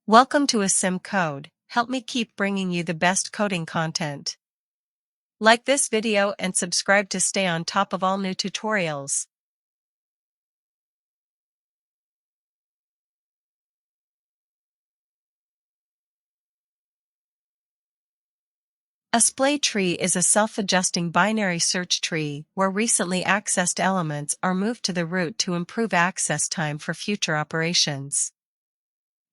Welcome to Sim Code. Help me keep bringing you the best coding content. Like this video and subscribe to stay on top of all new tutorials. A splay tree is a self-adjusting binary search tree where recently accessed elements are moved to the root to improve access time for future operations.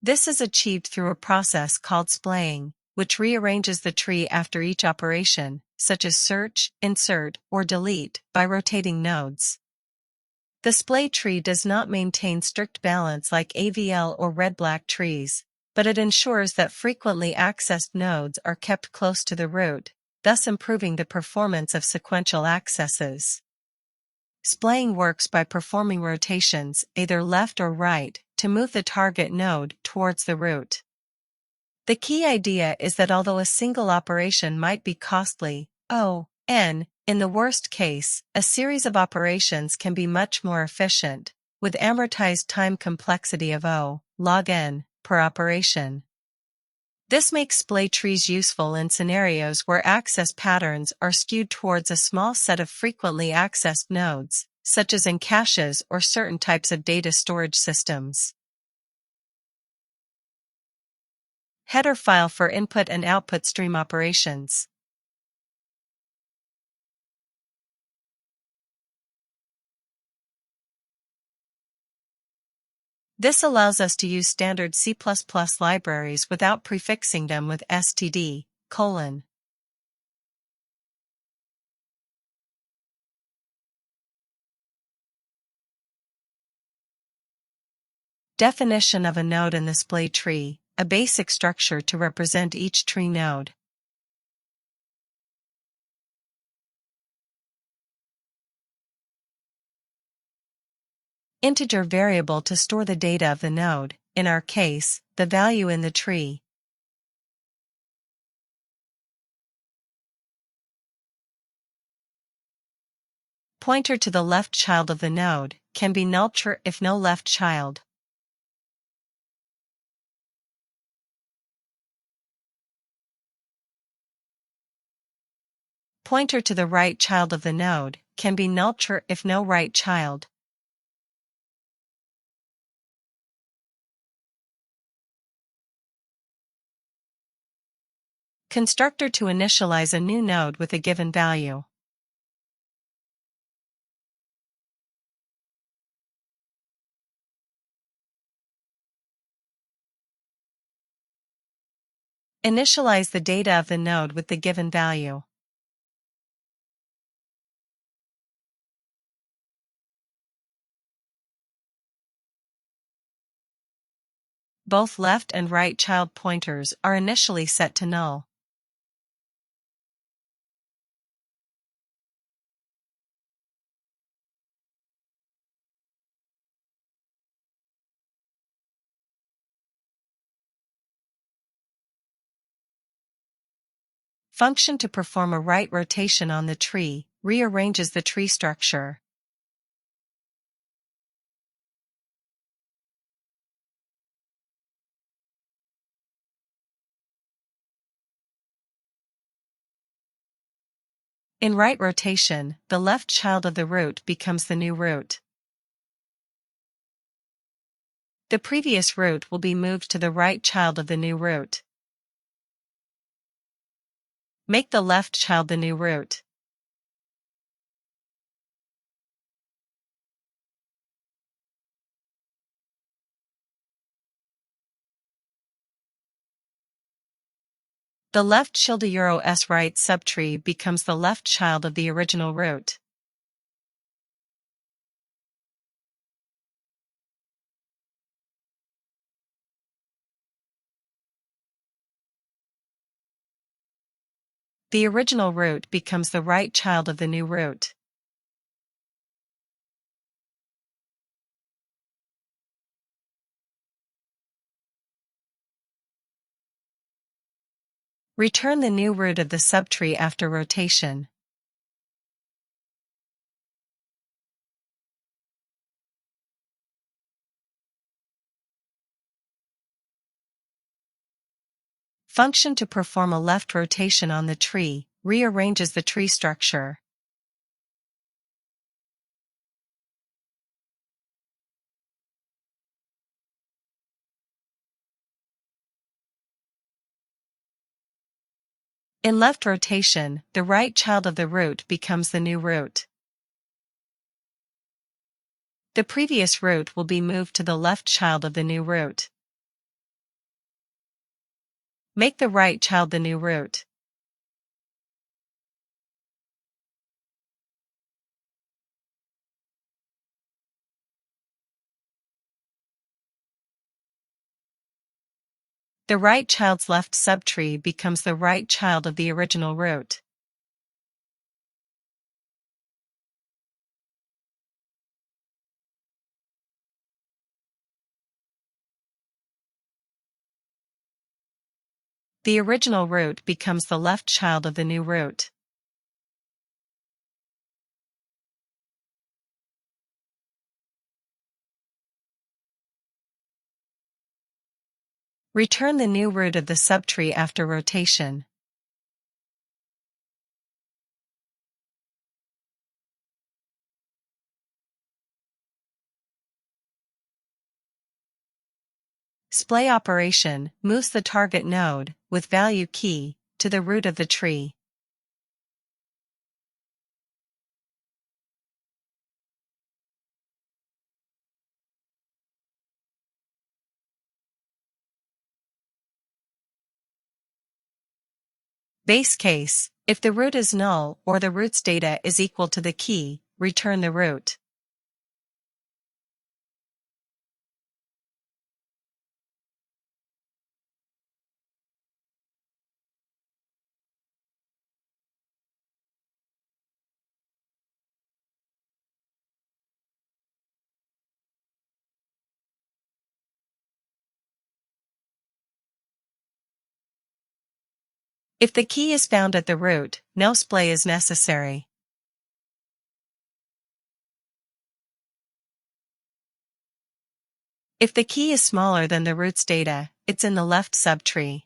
This is achieved through a process called splaying, which rearranges the tree after each operation, such as search, insert, or delete, by rotating nodes. The splay tree does not maintain strict balance like AVL or red-black trees, but it ensures that frequently accessed nodes are kept close to the root, thus improving the performance of sequential accesses. Splaying works by performing rotations, either left or right, to move the target node towards the root. The key idea is that although a single operation might be costly, in the worst case, a series of operations can be much more efficient, with amortized time complexity of log n per operation. This makes splay trees useful in scenarios where access patterns are skewed towards a small set of frequently accessed nodes, such as in caches or certain types of data storage systems. Header file for input and output stream operations. This allows us to use standard C++ libraries without prefixing them with std:. Definition of a node in the splay tree, a basic structure to represent each tree node. Integer variable to store the data of the node, in our case, the value in the tree. Pointer to the left child of the node, can be null true if no left child. Pointer to the right child of the node, can be null true if no right child. Constructor to initialize a new node with a given value. Initialize the data of the node with the given value. Both left and right child pointers are initially set to null. Function to perform a right rotation on the tree, rearranges the tree structure. In right rotation, the left child of the root becomes the new root. The previous root will be moved to the right child of the new root. Make the left child the new root. The left ~s right subtree becomes the left child of the original root. The original root becomes the right child of the new root. Return the new root of the subtree after rotation. Function to perform a left rotation on the tree, rearranges the tree structure. In left rotation, the right child of the root becomes the new root. The previous root will be moved to the left child of the new root. Make the right child the new root. The right child's left subtree becomes the right child of the original root. The original root becomes the left child of the new root. Return the new root of the subtree after rotation. Splay operation moves the target node, with value key, to the root of the tree. Base case: if the root is null or the root's data is equal to the key, return the root. If the key is found at the root, no splay is necessary. If the key is smaller than the root's data, it's in the left subtree.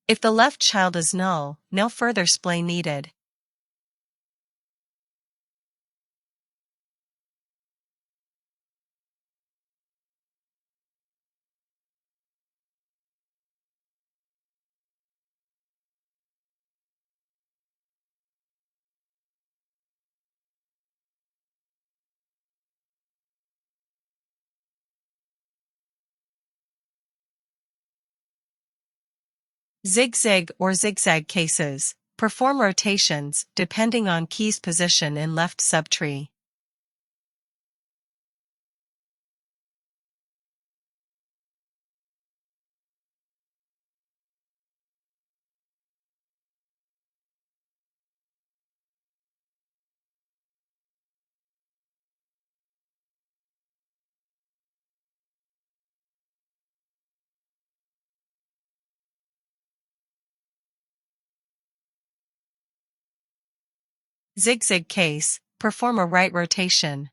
If the left child is null, no further splay needed. Zigzag or zigzag cases perform rotations depending on key's position in left subtree. Zigzag case perform a right rotation.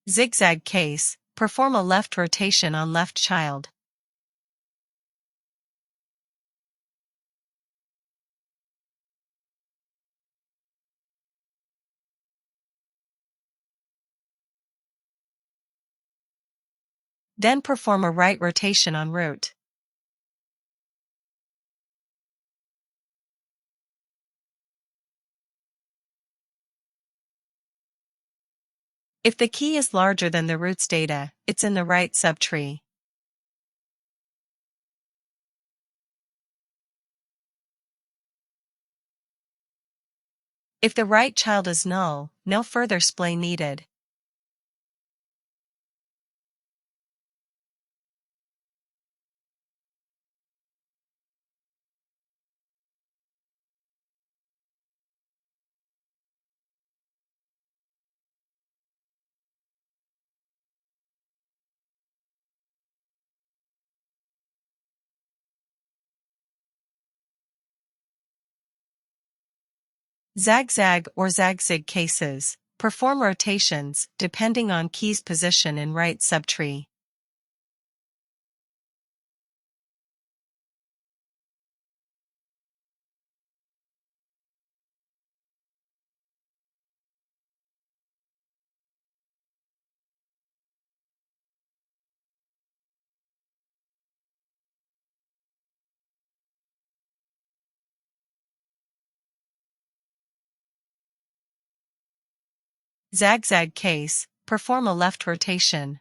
Zigzag case perform a left rotation on left child. Then perform a right rotation on root. If the key is larger than the root's data, it's in the right subtree. If the right child is null, no further splay needed. Zagzag or zigzag cases perform rotations depending on key's position in right subtree. Zagzag case, perform a left rotation.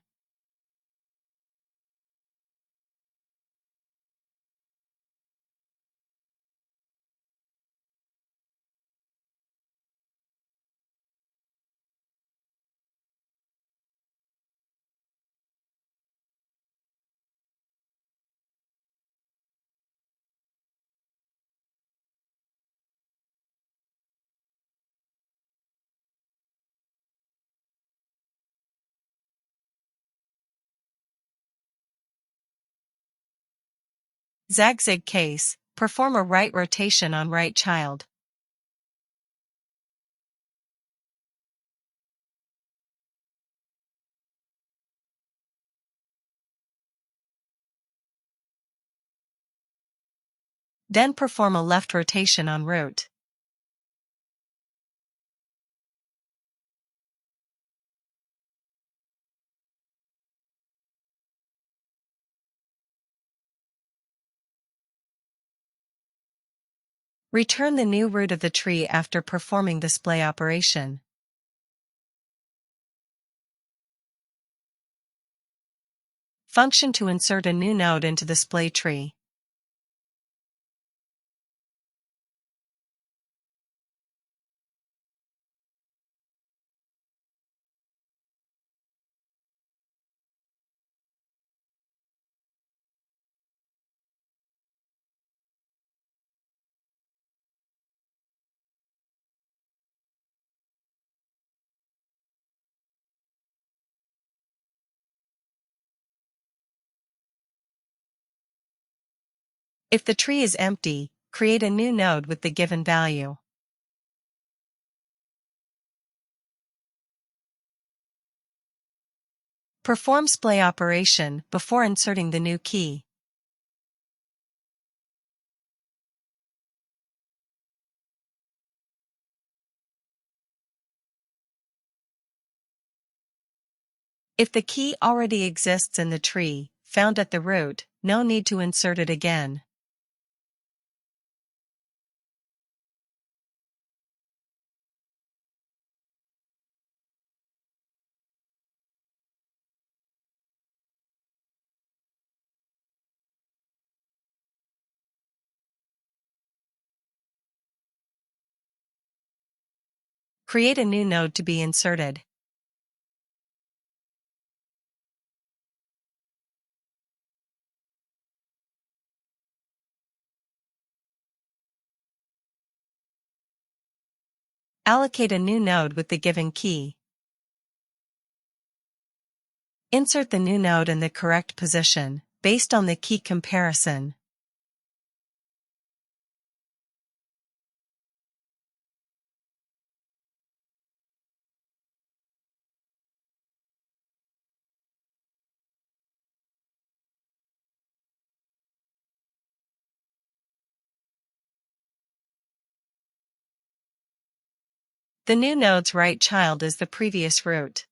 Zagzag case, perform a right rotation on right child. Then perform a left rotation on root. Return the new root of the tree after performing the splay operation. Function to insert a new node into the splay tree. If the tree is empty, create a new node with the given value. Perform splay operation before inserting the new key. If the key already exists in the tree, found at the root, no need to insert it again. Create a new node to be inserted. Allocate a new node with the given key. Insert the new node in the correct position, based on the key comparison. The new node's right child is the previous root.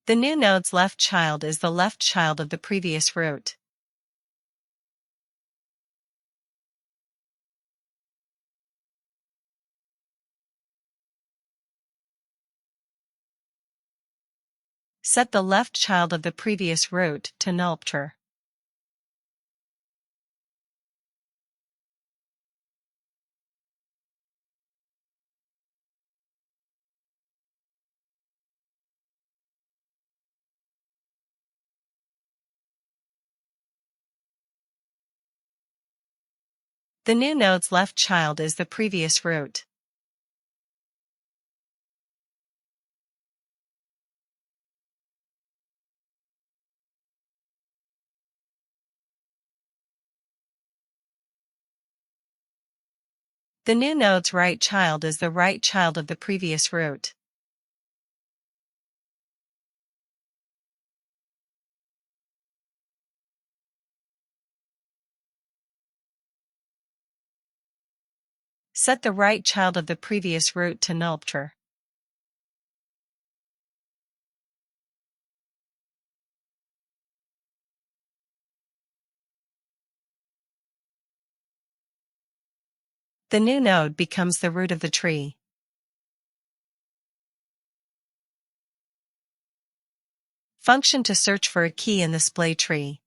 The new node's left child is the left child of the previous root. Set the left child of the previous root to nullptr. The new node's left child is the previous root. The new node's right child is the right child of the previous root. Set the right child of the previous root to nullptr. The new node becomes the root of the tree. Function to search for a key in the Splay tree.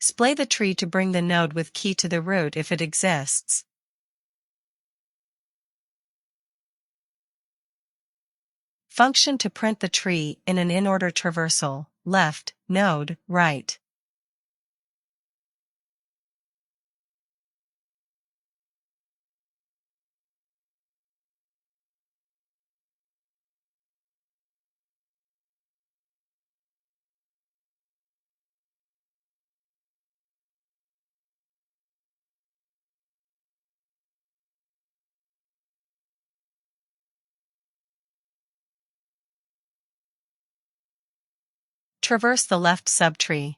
Splay the tree to bring the node with key to the root if it exists. Function to print the tree in an in-order traversal, left, node, right. Traverse the left subtree.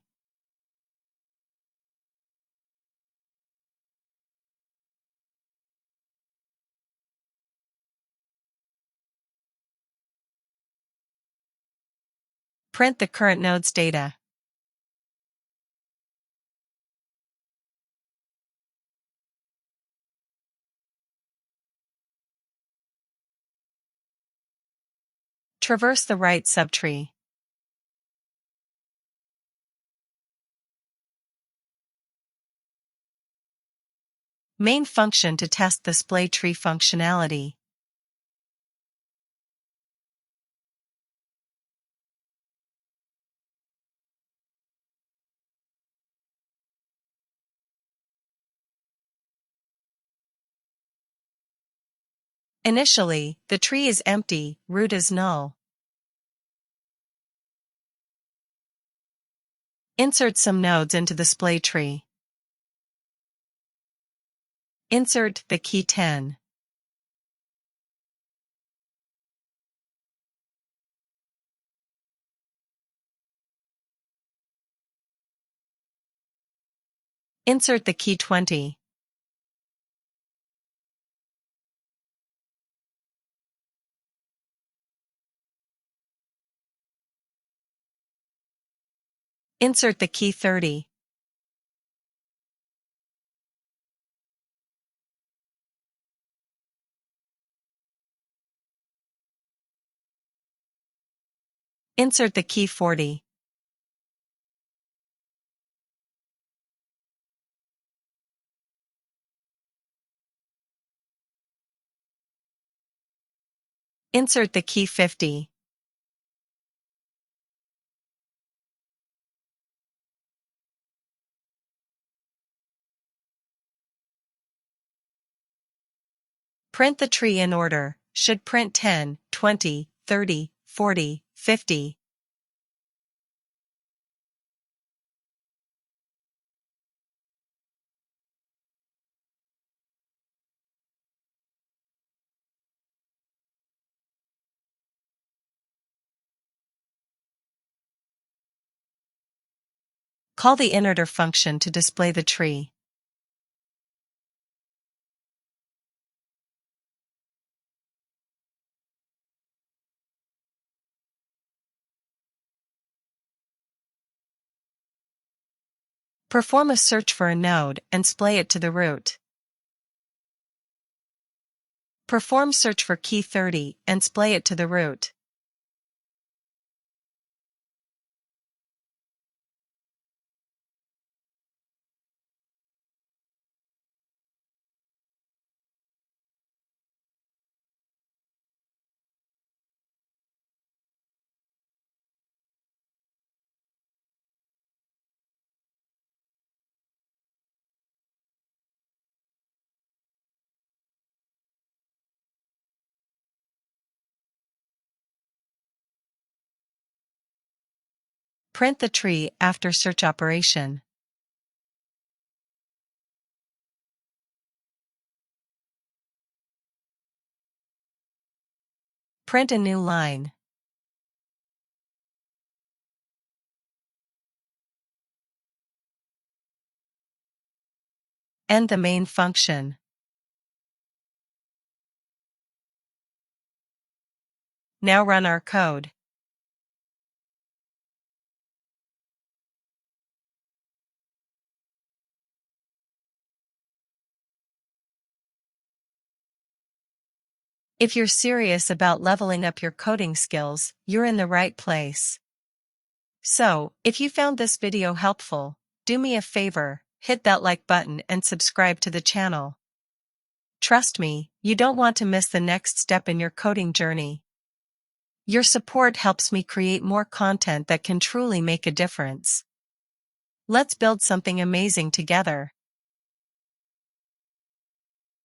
Print the current node's data. Traverse the right subtree. Main function to test the Splay Tree functionality. Initially, the tree is empty, root is null. Insert some nodes into the Splay tree. Insert the key 10. Insert the key 20. Insert the key 30. Insert the key 40. Insert the key 50. Print the tree in order, should print 10, 20, 30, 40, 50. Call the innerter function to display the tree. Perform a search for a node and splay it to the root. Perform search for key 30 and splay it to the root. Print the tree after search operation. Print a new line. End the main function. Now run our code. If you're serious about leveling up your coding skills, you're in the right place. So, if you found this video helpful, do me a favor, hit that like button and subscribe to the channel. Trust me, you don't want to miss the next step in your coding journey. Your support helps me create more content that can truly make a difference. Let's build something amazing together.